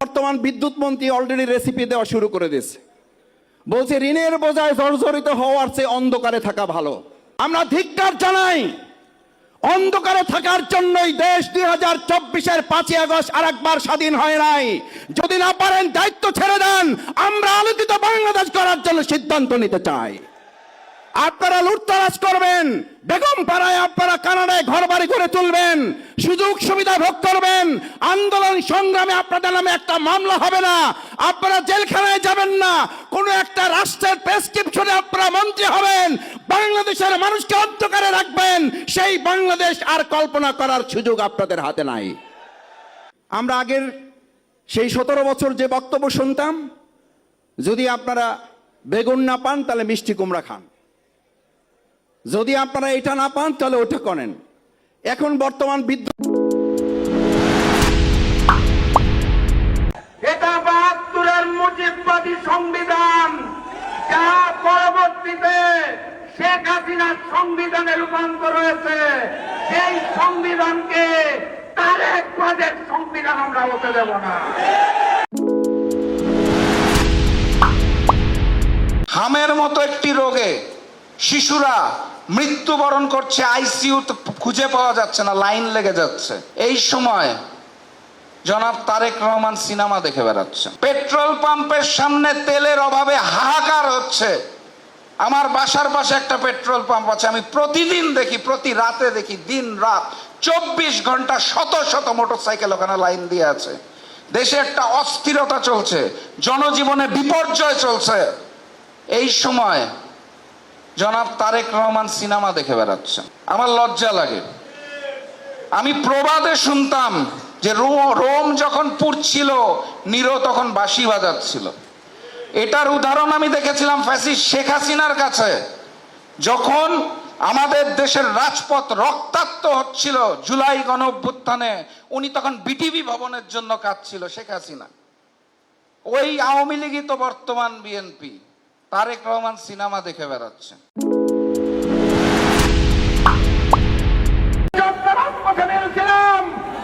বর্তমান বিদ্যুৎ মন্ত্রী অলরেডি রেসিপি দেওয়া শুরু করে দিয়েছে, বলছে ঋণের বোঝায় জর্জরিত হওয়ার চেয়ে অন্ধকারে থাকা ভালো। আমরা ধিক্কার জানাই, অন্ধকারে থাকার জন্যই দেশ 2024-এর 5ই আগস্ট আরেকবার স্বাধীন হয় নাই। যদি না পারেন দায়িত্ব ছেড়ে দেন, আমরা আলোকিত বাংলাদেশ করার জন্য সিদ্ধান্ত নিতে চাই। আপনারা লুটতরাজ করবেন, বেগম পাড়ায় আপনারা কানাডায় ঘর বাড়ি করে তুলবেন, সুযোগ সুবিধা ভোগ করবেন, আন্দোলন সংগ্রামে আপনাদের নামে একটা মামলা হবে না, আপনারা জেলখানায় যাবেন না, কোন একটা রাষ্ট্রের প্রেসক্রিপশনে আপনারা মন্ত্রী হবেন, বাংলাদেশের মানুষকে অন্ধকারে রাখবেন। সেই বাংলাদেশ আর কল্পনা করার সুযোগ আপনাদের হাতে নাই। আমরা আগের সেই 17 বছর যে বক্তব্য শুনতাম, যদি আপনারা বেগুন না পান তাহলে মিষ্টি কুমড়া খান, যদি আপনারা এটা না পান তাহলে ওটা করেন। এখন বর্তমান বিদ্যুৎ এটা 72-এর মুজিববাদী সংবিধান, যা পরবর্তীতে শেখ হাসিনার সংবিধানে রূপান্তর হয়েছে। সেই সংবিধানকে তারেক ওয়াদের সংবিধান আমরা হতে দেব না। হামের মতো একটি রোগে শিশুরা মৃত্যুবরণ করছে, আইসিইউ খুঁজে পাওয়া যাচ্ছে না, লাইন লেগে যাচ্ছে। এই সময় জনাব তারেক রহমান সিনেমা দেখে বেড়াচ্ছেন। পেট্রোল পাম্পের সামনে তেলের অভাবে হাহাকার হচ্ছে। আমার বাসার পাশে একটা পেট্রোল পাম্প আছে, আমি প্রতিদিন দেখি, প্রতি রাতে দেখি, দিন রাত 24 ঘন্টা শত শত মোটরসাইকেল ওখানে লাইন দিয়ে আছে। দেশে একটা অস্থিরতা চলছে, জনজীবনে বিপর্যয় চলছে। এই সময় জনাব তারেক রহমান সিনেমা দেখে বেড়াচ্ছেন। আমার লজ্জা লাগে। আমি প্রবাদে শুনতাম যে রোম যখন পুড়ছিল, নিরো তখন বাঁশি বাজাচ্ছিল। এটার উদাহরণ আমি দেখেছিলাম ফ্যাসিস্ট শেখ হাসিনার কাছে, যখন আমাদের দেশের রাজপথ রক্তাক্ত হচ্ছিল জুলাই গণ অভ্যুত্থানে, উনি তখন বিটিভি ভবনের জন্য কাঁদছিল শেখ হাসিনা। ওই আওয়ামী লীগই তো বর্তমান বিএনপি। তারেক রহমান সিনেমা দেখে বেড়াচ্ছে।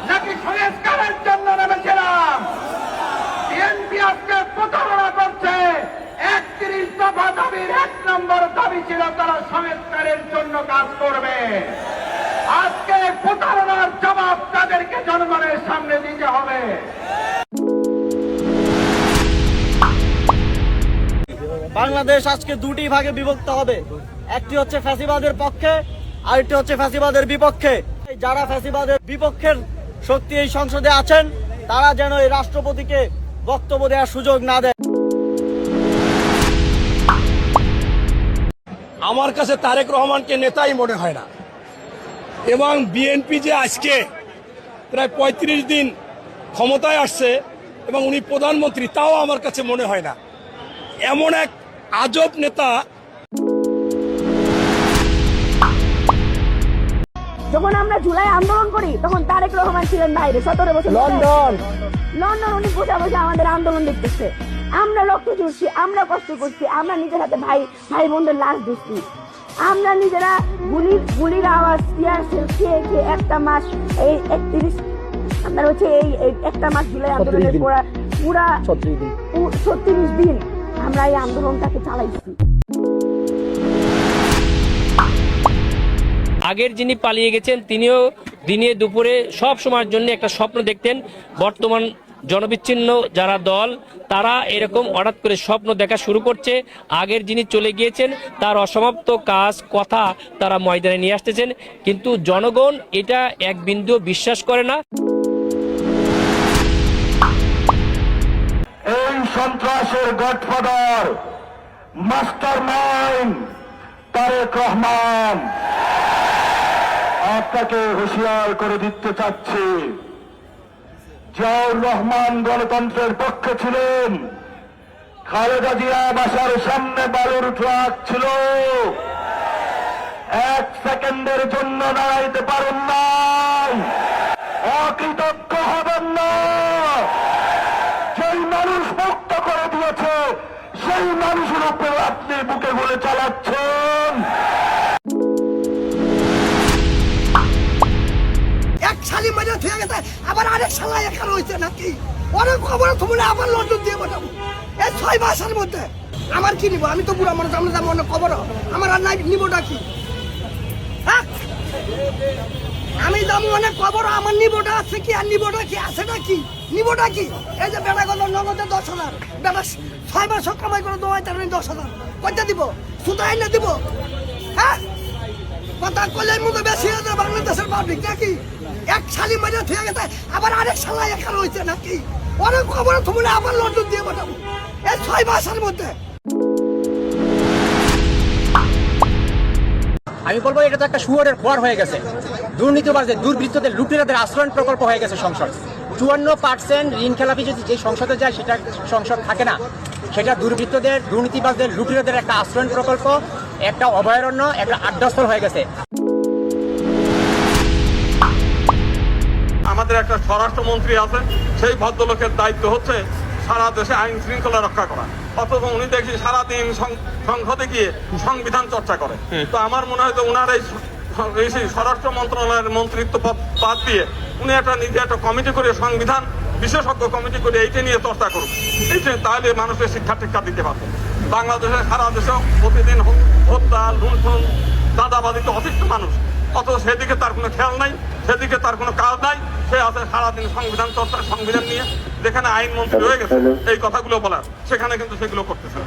নাকি সংস্কারের জন্য নেমেছিলাম? বিএনপি আজকে প্রতারণা করছে। 31 দফা দাবির 1 নম্বর দাবি ছিল তারা সংস্কারের জন্য কাজ করবে। আজকে প্রতারণার জবাব তাদেরকে জনগণের সামনে দিতে হবে। বাংলাদেশ আজকে দুটি ভাগে বিভক্ত হবে, একটি হচ্ছে ফ্যাসিবাদের পক্ষে, আরেকটি হচ্ছে ফ্যাসিবাদের বিপক্ষে। যারা ফ্যাসিবাদের বিপক্ষের শক্তি এই সংসদে আছেন, তারা যেন এই রাষ্ট্রপতিকে বক্তব্য দেওয়ার সুযোগ না দেয়। আমার কাছে তারেক রহমানকে নেতাই মনে হয় না, এবং বিএনপি যে আজকে প্রায় 35 দিন ক্ষমতায় আসছে এবং উনি প্রধানমন্ত্রী, তাও আমার কাছে মনে হয় না। এমন এক আজব নেতা। যখন আমরা জুলাই আন্দোলন করি তখন তারেক রহমান ছিলেন বাইরে 17 বছর লন্ডন উনি বসে বসে আমাদের আন্দোলন দেখতেছে। আমরা রক্ত ঝরছি, আমরা কষ্ট করছি, আমরা নিজের হাতে ভাই বোনদের লাশ দিচ্ছি, আমরা নিজেরা গুলির আওয়াজ খেয়ে একটা মাস, এই 31 আপনার হচ্ছে এই একটা মাস জুলাই আন্দোলনের পুরা 36 দিন আমরা এই আন্দোলনটাকে চালাইছি। আগের যিনি পালিয়ে গেছেন তিনিও দিনে দুপুরে সব সময়ের জন্য একটা স্বপ্ন দেখতেন। বর্তমান জনবিচ্ছিন্ন যারা দল, তারা এরকম হঠাৎ করে স্বপ্ন দেখা শুরু করছে। আগের যিনি চলে গিয়েছেন তার অসমাপ্ত কাজ কথা তারা ময়দানে নিয়ে আসতেছেন, কিন্তু জনগণ এটা এক বিন্দুও বিশ্বাস করে না। এই সন্ত্রাসের গডফাদার, মাস্টারমাইন্ড তারেক রহমান। আপনাকে হুঁশিয়ার করে দিতে চাচ্ছি, জিয়াউর রহমান গণতন্ত্রের পক্ষে ছিলেন, খালেদা জিয়া বাসার সামনে বালুর ট্রাক ছিল, 1 সেকেন্ডের জন্য দাঁড়াইতে পারেন নাই। অকৃতজ্ঞ হবেন না। যেই মানুষ মুক্ত করে দিয়েছে সেই মানুষের উপরে আপনি বুকে গুলি চালাচ্ছেন। শালি মাঝে থেকে গেছে আবার আরেক শালা এখানে হয়েছে নাকি অনেক খবর তুমি আবার লন্ডন দিয়ে পাঠাবো এই 6 মাসের মধ্যে আমার কি নিব আমি তো বুড়া মানুষ আমরা যাবো অনেক খবর আমার আর নাই নিবটা কি হ্যাঁ আমি যাবো অনেক খবর আমার নিবটা আছে কি আর নিবটা কি আছে নাকি নিবটা কি এই যে বেড়া গেল নগদে 10,000 বেড়া 6 মাস কামাই করে দোয়াই তার 10,000 কয়টা দিব সুতাই না দিব হ্যাঁ কথা কলের মতো বেশি হয়ে যায় বাংলাদেশের পাবলিক নাকি এক শালি মাঝে থেকে গেছে আবার আরেক শালা এখানে হয়েছে নাকি অনেক খবর তুমি আবার লন্ডন দিয়ে পাঠাবো এই 6 মাসের মধ্যে আমি বলবো এটা তো একটা শুয়োরের ঘর হয়ে গেছে দুর্নীতিবাজদের দুর্বৃত্তদের লুটেরাদের আশ্রয়ণ প্রকল্প হয়ে গেছে সংসদ 54% ঋণ খেলাপি যদি যে সংসদে যায় সেটা সংসদ থাকে না সেটা দুর্বৃত্তদের দুর্নীতিবাজদের লুটেরাদের একটা আশ্রয়ণ প্রকল্প একটা অভয়ারণ্য একটা আড্ডাস্থল হয়ে গেছে আমাদের একটা স্বরাষ্ট্রমন্ত্রী আছে সেই ভদ্রলোকের দায়িত্ব হচ্ছে সারা দেশে আইন শৃঙ্খলা রক্ষা করা অথচ উনি দেখি সারাদিন সংসদে গিয়ে সংবিধান চর্চা করে তো আমার মনে হয় যে উনার এই স্বরাষ্ট্র মন্ত্রণালয়ের মন্ত্রিত্ব বাদ দিয়ে উনি নিজে একটা কমিটি করে সংবিধান বিশেষজ্ঞ কমিটি করে এইটা নিয়ে চর্চা করুন এইটা তাহলে মানুষের শিক্ষা টিক্ষা দিতে পারবে বাংলাদেশে সারা দেশেও প্রতিদিন হত্যা লুণ্ঠন দাদাবাদিতে অতিষ্ঠ মানুষ অথচ সেদিকে তার কোনো খেয়াল নাই সেদিকে তার কোনো কাজ নাই সে আছে সারাদিন সংবিধান চর্চা সংবিধান নিয়ে যেখানে আইনমন্ত্রী হয়ে গেছে এই কথাগুলো বলার সেখানে কিন্তু সেগুলো করতেছে